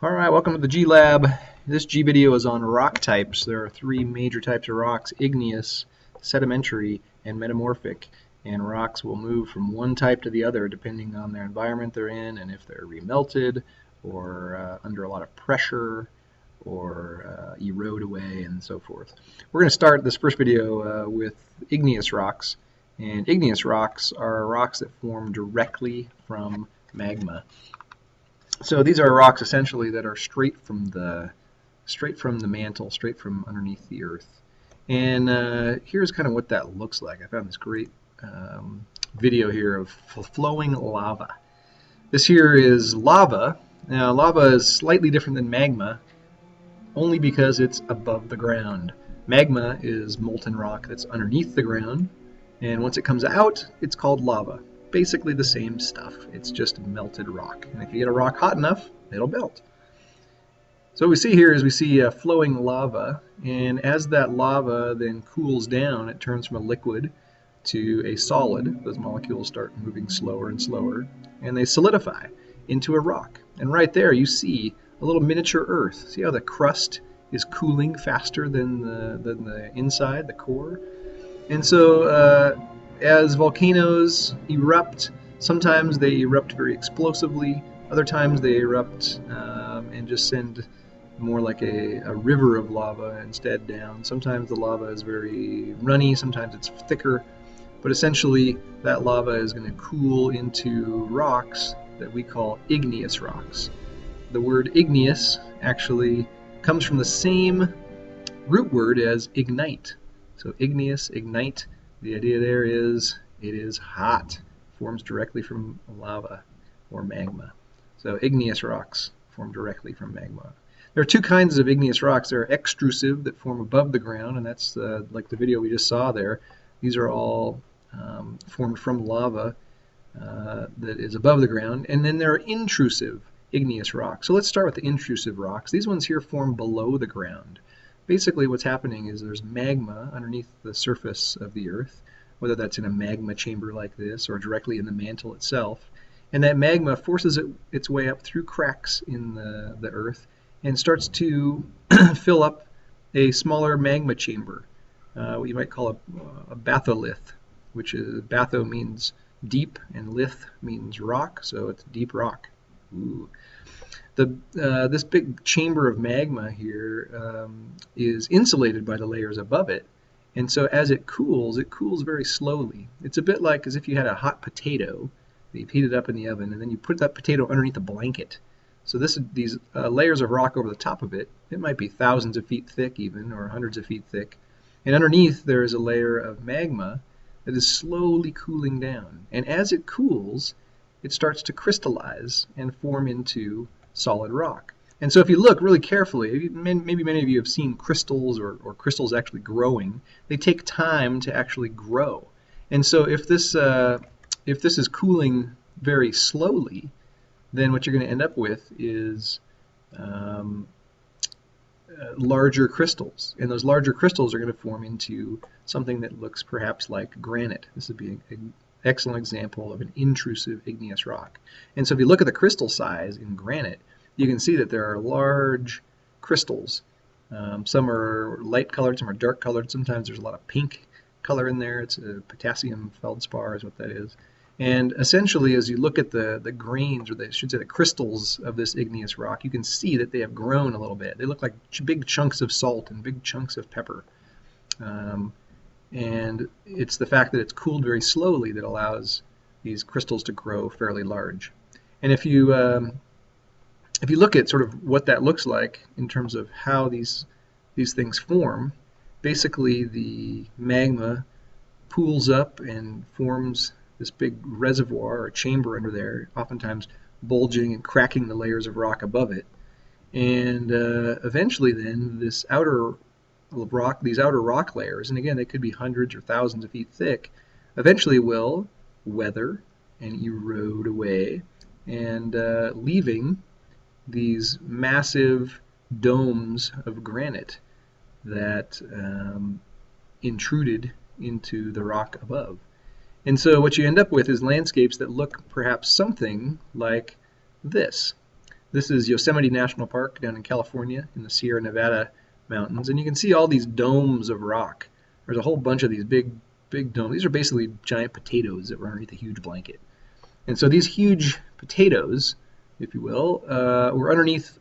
Alright, welcome to the G Lab. This G video is on rock types. There are three major types of rocks: igneous, sedimentary, and metamorphic. And rocks will move from one type to the other depending on their environment they're in and if they're remelted or under a lot of pressure or erode away and so forth. We're going to start this first video with igneous rocks. And igneous rocks are rocks that form directly from magma. So these are rocks essentially that are straight from the mantle, straight from underneath the earth. And here's kind of what that looks like. I found this great video here of flowing lava. This here is lava. Now lava is slightly different than magma only because it's above the ground. Magma is molten rock that's underneath the ground, and once it comes out, it's called lava. Basically the same stuff. It's just melted rock. And if you get a rock hot enough, it'll melt. So what we see here is we see flowing lava, and as that lava then cools down, it turns from a liquid to a solid. Those molecules start moving slower and slower, and they solidify into a rock. And right there you see a little miniature Earth. See how the crust is cooling faster than the inside, the core? And so as volcanoes erupt, sometimes they erupt very explosively, other times they erupt and just send more like a river of lava instead down. Sometimes the lava is very runny, sometimes it's thicker, but essentially that lava is going to cool into rocks that we call igneous rocks. The word igneous actually comes from the same root word as ignite. So igneous, ignite. The idea there is it is hot, forms directly from lava or magma. So igneous rocks form directly from magma. There are two kinds of igneous rocks. There are extrusive that form above the ground, and that's like the video we just saw there. These are all formed from lava that is above the ground. And then there are intrusive igneous rocks. So let's start with the intrusive rocks. These ones here form below the ground. Basically what's happening is there's magma underneath the surface of the earth, whether that's in a magma chamber like this or directly in the mantle itself, and that magma forces its way up through cracks in the earth and starts to fill up a smaller magma chamber, what you might call a batholith, which is batho means deep and lith means rock, so it's deep rock. Ooh. This big chamber of magma here is insulated by the layers above it, and so as it cools very slowly. It's a bit like as if you had a hot potato that you heated up in the oven, and then you put that potato underneath a blanket. So these layers of rock over the top of it, it might be thousands of feet thick even, or hundreds of feet thick, and underneath there is a layer of magma that is slowly cooling down. And as it cools, it starts to crystallize and form into solid rock. And so if you look really carefully, maybe many of you have seen crystals or crystals actually growing. They take time to actually grow. And so if this is cooling very slowly, then what you're going to end up with is larger crystals. And those larger crystals are going to form into something that looks perhaps like granite. This would be an excellent example of an intrusive igneous rock. And so if you look at the crystal size in granite, you can see that there are large crystals. Some are light colored, some are dark colored. Sometimes there's a lot of pink color in there. It's a potassium feldspar is what that is. And essentially, as you look at the grains, or I should say the crystals of this igneous rock, you can see that they have grown a little bit. They look like big chunks of salt and big chunks of pepper. And it's the fact that it's cooled very slowly that allows these crystals to grow fairly large. And if you look at sort of what that looks like in terms of how these things form, basically the magma pools up and forms this big reservoir or chamber under there, oftentimes bulging and cracking the layers of rock above it. And eventually then these outer rock layers, and again they could be hundreds or thousands of feet thick, eventually will weather and erode away, and leaving these massive domes of granite that intruded into the rock above. And so what you end up with is landscapes that look perhaps something like this. This is Yosemite National Park down in California in the Sierra Nevada mountains, and you can see all these domes of rock. There's a whole bunch of these big domes. These are basically giant potatoes that were underneath a huge blanket. And so these huge potatoes, if you will, were underneath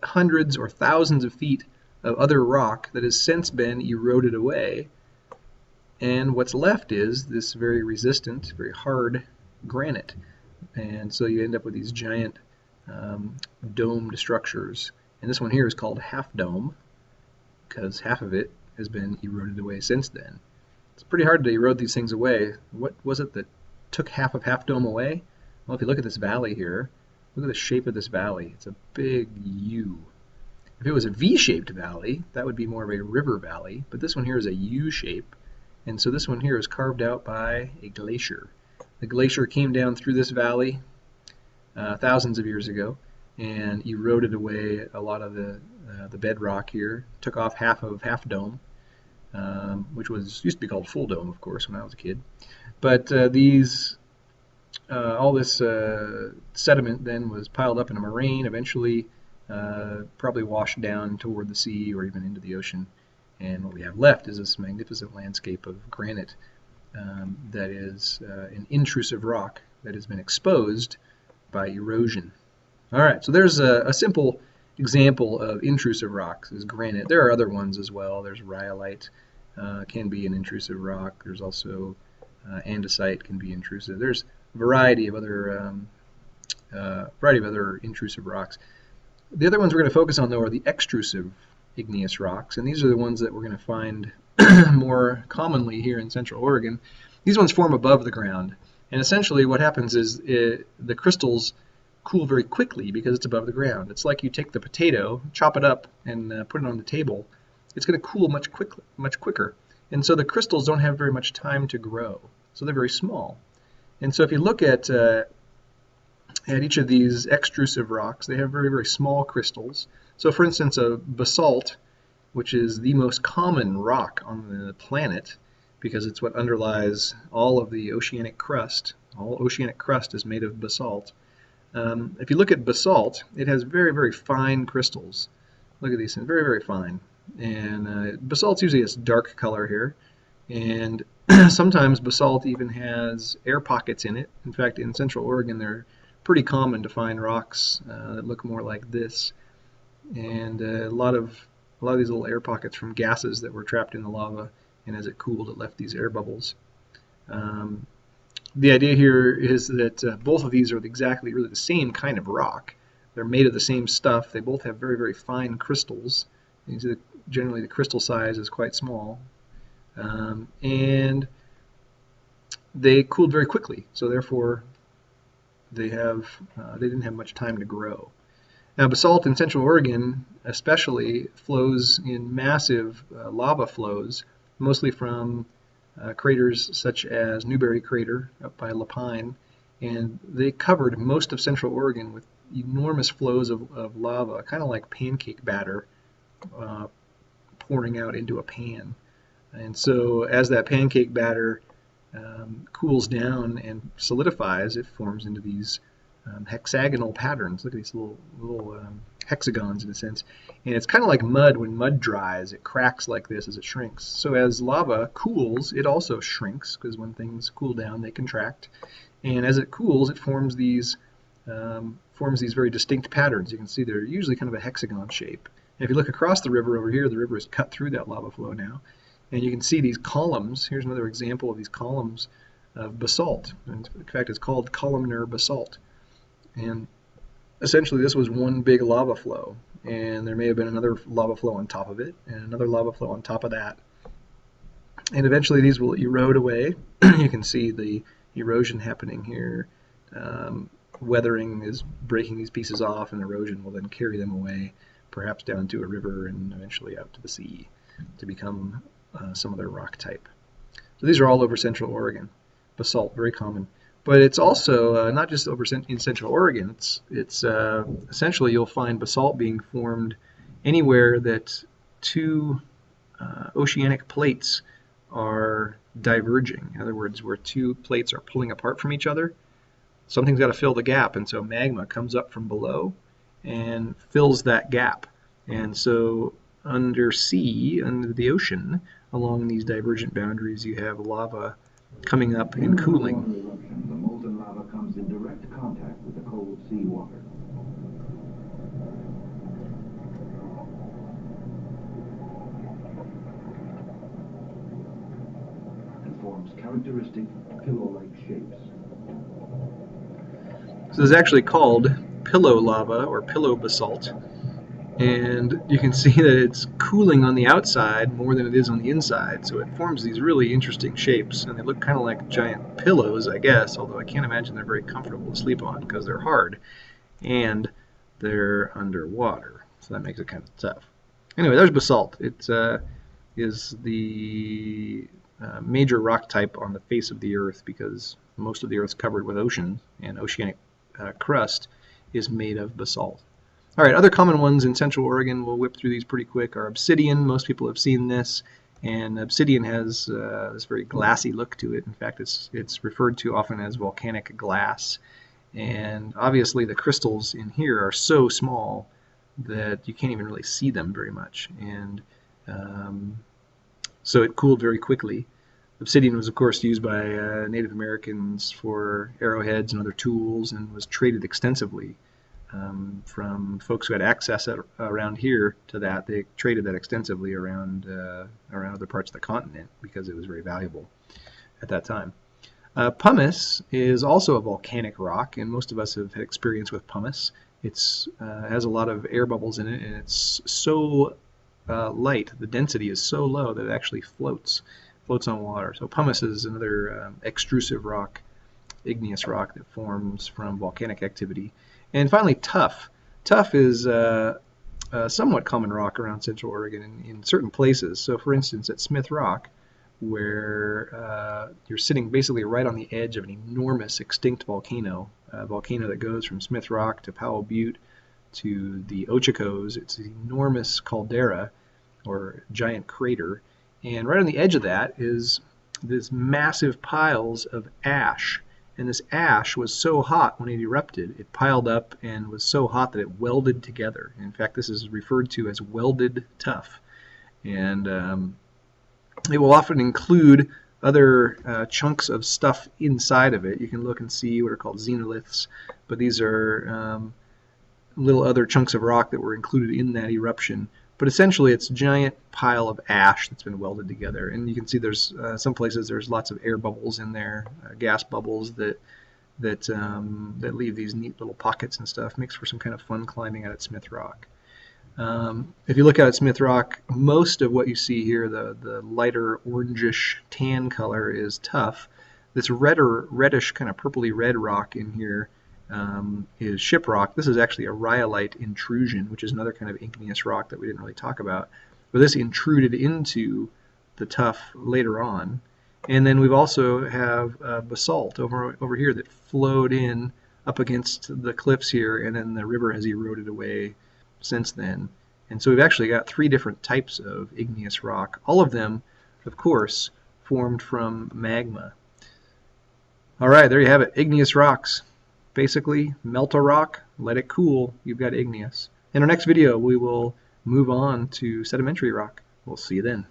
hundreds or thousands of feet of other rock that has since been eroded away. And what's left is this very resistant, very hard granite. And so you end up with these giant domed structures. And this one here is called half dome because half of it has been eroded away since then. It's pretty hard to erode these things away. What was it that took half of Half Dome away? Well, if you look at this valley here, look at the shape of this valley. It's a big U. If it was a V-shaped valley, that would be more of a river valley, but this one here is a U shape, and so this one here is carved out by a glacier. The glacier came down through this valley thousands of years ago and eroded away a lot of the bedrock here, took off half of Half Dome, which used to be called Full Dome, of course, when I was a kid. But all this sediment then was piled up in a moraine, eventually probably washed down toward the sea or even into the ocean. And what we have left is this magnificent landscape of granite that is an intrusive rock that has been exposed by erosion. All right, so there's a simple example of intrusive rocks is granite. There are other ones as well. There's rhyolite, can be an intrusive rock. There's also andesite can be intrusive. There's a variety of other intrusive rocks. The other ones we're going to focus on though are the extrusive igneous rocks, and these are the ones that we're going to find more commonly here in Central Oregon. These ones form above the ground, and essentially what happens is the crystals cool very quickly because it's above the ground. It's like you take the potato, chop it up, and put it on the table. It's going to cool much quicker. And so the crystals don't have very much time to grow. So they're very small. And so if you look at each of these extrusive rocks, they have very, very small crystals. So for instance, a basalt, which is the most common rock on the planet because it's what underlies all of the oceanic crust. All oceanic crust is made of basalt. If you look at basalt, it has very, very fine crystals. Look at these things, very, very fine. And basalt's usually this dark color here. And sometimes basalt even has air pockets in it. In fact, in Central Oregon, they're pretty common to find rocks that look more like this. And a lot of these little air pockets from gases that were trapped in the lava, and as it cooled, it left these air bubbles. The idea here is that both of these are exactly really the same kind of rock. They're made of the same stuff. They both have very, very fine crystals. You see generally the crystal size is quite small. And they cooled very quickly, so therefore they didn't have much time to grow. Now basalt in Central Oregon especially flows in massive lava flows, mostly from craters such as Newberry Crater up by Lapine, and they covered most of Central Oregon with enormous flows of lava, kind of like pancake batter pouring out into a pan. And so as that pancake batter cools down and solidifies, it forms into these hexagonal patterns. Look at these little hexagons in a sense. And it's kind of like mud. When mud dries, it cracks like this as it shrinks. So as lava cools, it also shrinks, because when things cool down, they contract. And as it cools, it forms these very distinct patterns. You can see they're usually kind of a hexagon shape. And if you look across the river over here, the river is cut through that lava flow now. And you can see these columns. Here's another example of these columns of basalt. And in fact, it's called columnar basalt. And essentially, this was one big lava flow. And there may have been another lava flow on top of it, and another lava flow on top of that. And eventually, these will erode away. You can see the erosion happening here. Weathering is breaking these pieces off, and erosion will then carry them away, perhaps down to a river and eventually out to the sea to become some other rock type. So these are all over Central Oregon. Basalt, very common. But it's also not just over in Central Oregon. It's essentially you'll find basalt being formed anywhere that two oceanic plates are diverging. In other words, where two plates are pulling apart from each other, something's got to fill the gap, and so magma comes up from below and fills that gap. And so under the ocean, along these divergent boundaries, you have lava coming up and cooling. The molten lava comes in direct contact with the cold seawater. And forms characteristic pillow-like shapes. So this is actually called pillow lava or pillow basalt. And you can see that it's cooling on the outside more than it is on the inside, so it forms these really interesting shapes, and they look kind of like giant pillows, I guess, although I can't imagine they're very comfortable to sleep on because they're hard and they're underwater, so that makes it kind of tough. Anyway, there's basalt. It is the major rock type on the face of the Earth because most of the Earth's covered with ocean, and oceanic crust is made of basalt. All right, other common ones in Central Oregon, we'll whip through these pretty quick, are obsidian. Most people have seen this, and obsidian has this very glassy look to it. In fact, it's referred to often as volcanic glass. And obviously the crystals in here are so small that you can't even really see them very much. And so it cooled very quickly. Obsidian was, of course, used by Native Americans for arrowheads and other tools and was traded extensively. From folks who had access around here to that. They traded that extensively around other parts of the continent because it was very valuable at that time. Pumice is also a volcanic rock, and most of us have had experience with pumice. It has a lot of air bubbles in it, and it's so light, the density is so low that it actually floats on water. So pumice is another extrusive rock, igneous rock that forms from volcanic activity. And finally, tuff. Tuff is a somewhat common rock around Central Oregon in certain places. So for instance, at Smith Rock, where you're sitting basically right on the edge of an enormous extinct volcano, a volcano that goes from Smith Rock to Powell Butte to the Ochocos. It's an enormous caldera or giant crater. And right on the edge of that is this massive piles of ash. And this ash was so hot when it erupted, it piled up and was so hot that it welded together. In fact, this is referred to as welded tuff. And it will often include other chunks of stuff inside of it. You can look and see what are called xenoliths, but these are little other chunks of rock that were included in that eruption. But essentially, it's a giant pile of ash that's been welded together. And you can see there's some places there's lots of air bubbles in there, gas bubbles that leave these neat little pockets and stuff. Makes for some kind of fun climbing out at Smith Rock. If you look out at Smith Rock, most of what you see here, the lighter orangish tan color, is tuff. This reddish kind of purpley red rock in here is shiprock. This is actually a rhyolite intrusion, which is another kind of igneous rock that we didn't really talk about. But this intruded into the tuff later on. And then we've also have basalt over here that flowed in up against the cliffs here, and then the river has eroded away since then. And so we've actually got three different types of igneous rock. All of them, of course, formed from magma. All right, there you have it, igneous rocks. Basically, melt a rock, let it cool, you've got igneous. In our next video, we will move on to sedimentary rock. We'll see you then.